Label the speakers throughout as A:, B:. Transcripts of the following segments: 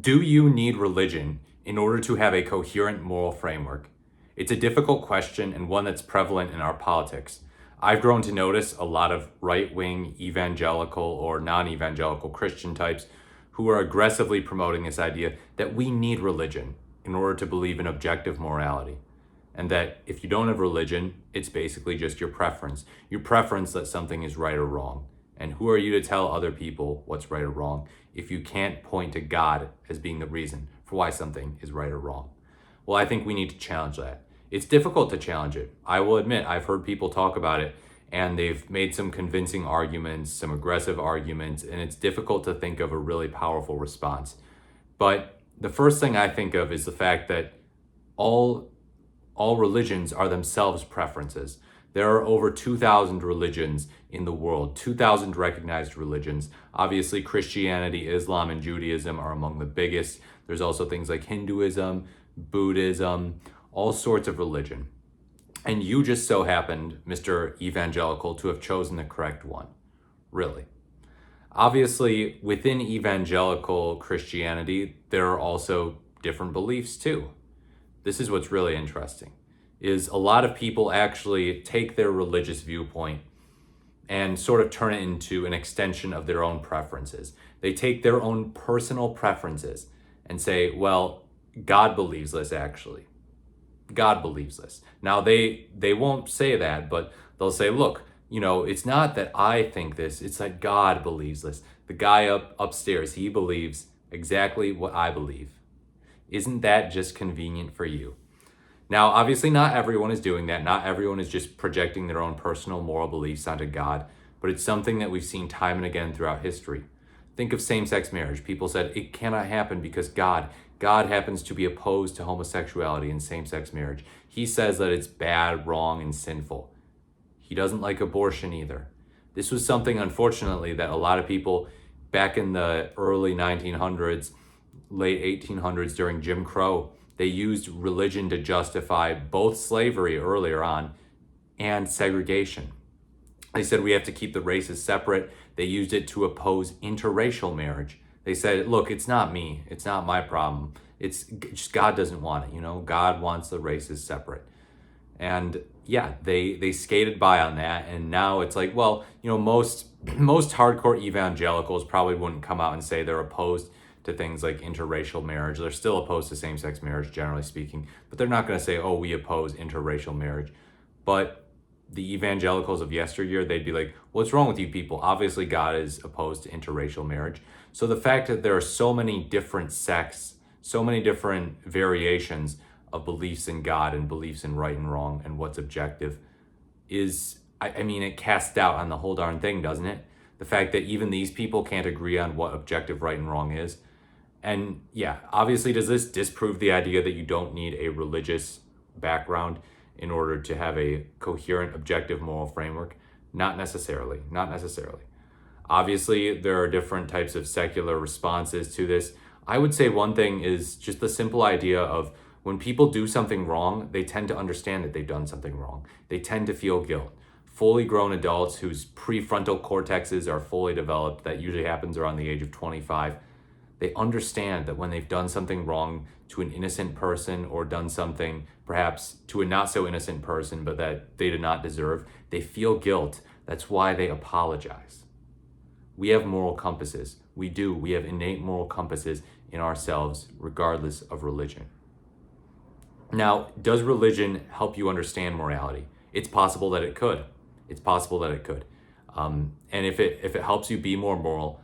A: Do you need religion in order to have a coherent moral framework? It's a difficult question and one that's prevalent in our politics. I've grown to notice a lot of right wing evangelical or non evangelical Christian types who are aggressively promoting this idea that we need religion in order to believe in objective morality. And that if you don't have religion, it's basically just your preference. Your preference that something is right or wrong. And who are you to tell other people what's right or wrong if you can't point to God as being the reason for why something is right or wrong? Well, I think we need to challenge that. It's difficult to challenge it. I will admit, I've heard people talk about it and they've made some convincing arguments, some aggressive arguments, and it's difficult to think of a really powerful response. But the first thing I think of is the fact that all all religions are themselves preferences. There are over 2,000 religions in the world, 2,000 recognized religions. Obviously, Christianity, Islam, and Judaism are among the biggest. There's also things like Hinduism, Buddhism, all sorts of religion. And you just so happened, Mr. Evangelical, to have chosen the correct one. Really. Obviously, within evangelical Christianity, there are also different beliefs too. This is what's really interesting, is a lot of people actually take their religious viewpoint and sort of turn it into an extension of their own preferences. They take their own personal preferences and say, well, God believes this actually. God believes this. Now they won't say that, but they'll say, look, it's not that I think this, it's that God believes this. The guy upstairs, he believes exactly what I believe. Isn't that just convenient for you? Now, obviously, not everyone is doing that. Not everyone is just projecting their own personal moral beliefs onto God, but it's something that we've seen time and again throughout history. Think of same-sex marriage. People said it cannot happen because God happens to be opposed to homosexuality and same-sex marriage. He says that it's bad, wrong, and sinful. He doesn't like abortion either. This was something, unfortunately, that a lot of people back in the early 1900s, late 1800s during Jim Crow, they used religion to justify both slavery earlier on and segregation. They said we have to keep the races separate. They used it to oppose interracial marriage. They said, look, it's not me. It's not my problem. It's just God doesn't want it. God wants the races separate. And yeah, they skated by on that. And now it's like, well, most hardcore evangelicals probably wouldn't come out and say they're opposed to things like interracial marriage. They're still opposed to same-sex marriage, generally speaking, but they're not going to say, oh, we oppose interracial marriage. But the evangelicals of yesteryear, they'd be like, what's wrong with you people? Obviously, God is opposed to interracial marriage. So the fact that there are so many different sects, so many different variations of beliefs in God and beliefs in right and wrong and what's objective is, it casts doubt on the whole darn thing, doesn't it? The fact that even these people can't agree on what objective right and wrong is. And yeah, obviously, does this disprove the idea that you don't need a religious background in order to have a coherent, objective moral framework? Not necessarily. Not necessarily. Obviously, there are different types of secular responses to this. I would say one thing is just the simple idea of when people do something wrong, they tend to understand that they've done something wrong. They tend to feel guilt. Fully grown adults whose prefrontal cortexes are fully developed, that usually happens around the age of 25, they understand that when they've done something wrong to an innocent person or done something perhaps to a not so innocent person but that they did not deserve, they feel guilt. That's why they apologize. We have moral compasses. We do. We have innate moral compasses in ourselves regardless of religion. Now, does religion help you understand morality? It's possible that it could. It's possible that it could. And if it helps you be more moral,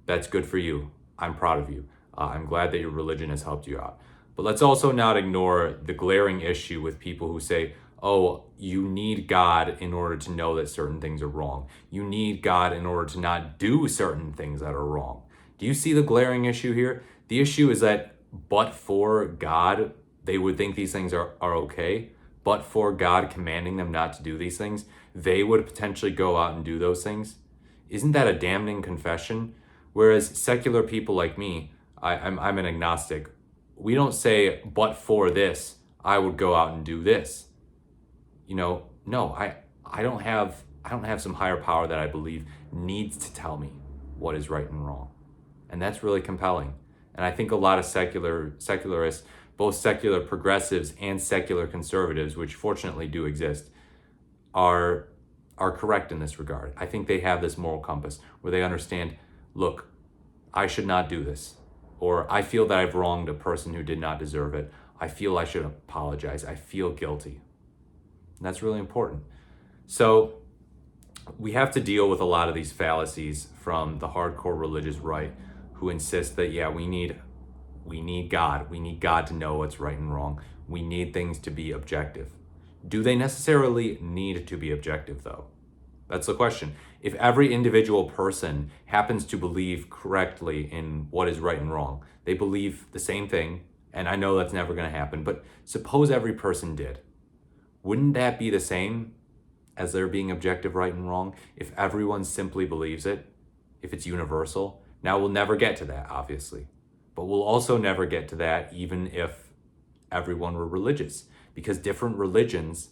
A: that's good for you. I'm proud of you. I'm glad that your religion has helped you out. But let's also not ignore the glaring issue with people who say, oh, you need God in order to know that certain things are wrong. You need God in order to not do certain things that are wrong. Do you see the glaring issue here? The issue is that but for God, they would think these things are okay. But for God commanding them not to do these things, they would potentially go out and do those things. Isn't that a damning confession? Whereas secular people like me, I'm an agnostic. We don't say, but for this, I would go out and do this. No, I don't have some higher power that I believe needs to tell me what is right and wrong. And that's really compelling. And I think a lot of secularists, both secular progressives and secular conservatives, which fortunately do exist, are correct in this regard. I think they have this moral compass where they understand, look, I should not do this. Or I feel that I've wronged a person who did not deserve it. I feel I should apologize. I feel guilty. And that's really important. So we have to deal with a lot of these fallacies from the hardcore religious right who insist that, yeah, we need God. We need God to know what's right and wrong. We need things to be objective. Do they necessarily need to be objective, though? That's the question. If every individual person happens to believe correctly in what is right and wrong, they believe the same thing, and I know that's never going to happen, but suppose every person did. Wouldn't that be the same as there being objective right and wrong if everyone simply believes it, if it's universal? Now, we'll never get to that, obviously, but we'll also never get to that even if everyone were religious, because different religions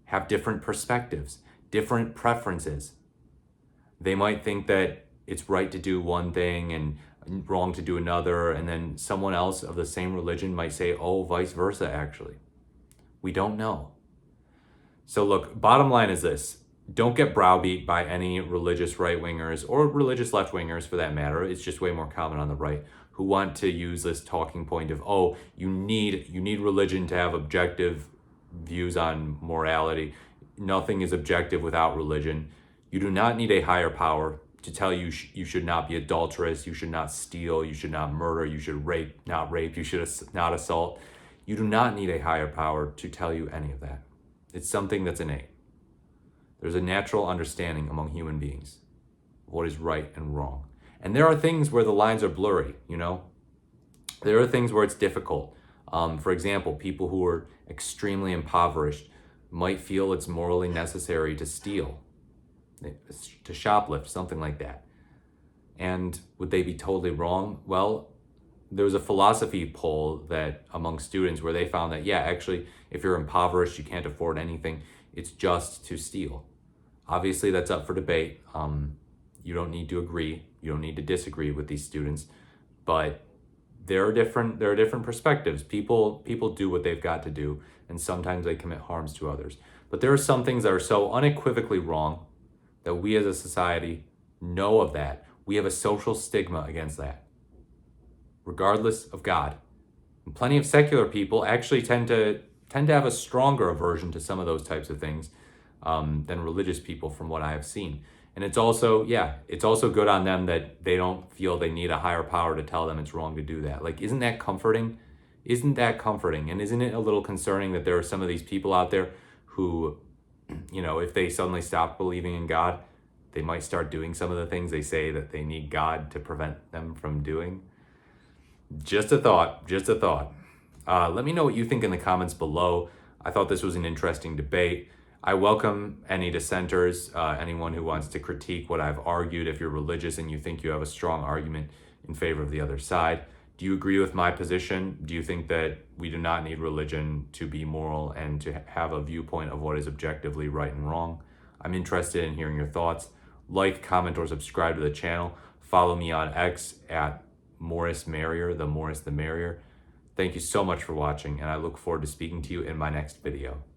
A: have different perspectives, different preferences. They might think that it's right to do one thing and wrong to do another, and then someone else of the same religion might say, oh, vice versa, actually. We don't know. So look, bottom line is this. Don't get browbeat by any religious right-wingers or religious left-wingers for that matter. It's just way more common on the right, who want to use this talking point of, oh, you need religion to have objective views on morality. Nothing is objective without religion. You do not need a higher power to tell you you should not be adulterous, you should not steal, you should not murder, you should not rape, you should not assault. You do not need a higher power to tell you any of that. It's something that's innate. There's a natural understanding among human beings of what is right and wrong. And there are things where the lines are blurry, you know? There are things where it's difficult. For example, people who are extremely impoverished might feel it's morally necessary to steal, to shoplift, something like that. And would they be totally wrong? Well, there was a philosophy poll that among students where they found that, yeah, actually, if you're impoverished, you can't afford anything, it's just to steal. Obviously, that's up for debate. You don't need to agree. You don't need to disagree with these students. But there are different perspectives. People do what they've got to do, and sometimes they commit harms to others. But there are some things that are so unequivocally wrong that we as a society know of that. We have a social stigma against that, regardless of God. And plenty of secular people actually tend to have a stronger aversion to some of those types of things than religious people, from what I have seen. And it's also good on them that they don't feel they need a higher power to tell them it's wrong to do that. Like, isn't that comforting? Isn't that comforting? And isn't it a little concerning that there are some of these people out there who, you know, if they suddenly stop believing in God, they might start doing some of the things they say that they need God to prevent them from doing? Just a thought. Let me know what you think in the comments below. I thought this was an interesting debate. I welcome any dissenters, anyone who wants to critique what I've argued. If you're religious and you think you have a strong argument in favor of the other side, do you agree with my position? Do you think that we do not need religion to be moral and to have a viewpoint of what is objectively right and wrong? I'm interested in hearing your thoughts. Like, comment, or subscribe to the channel. Follow me on X at Morris Merrier, the Morris the Merrier. Thank you so much for watching, and I look forward to speaking to you in my next video.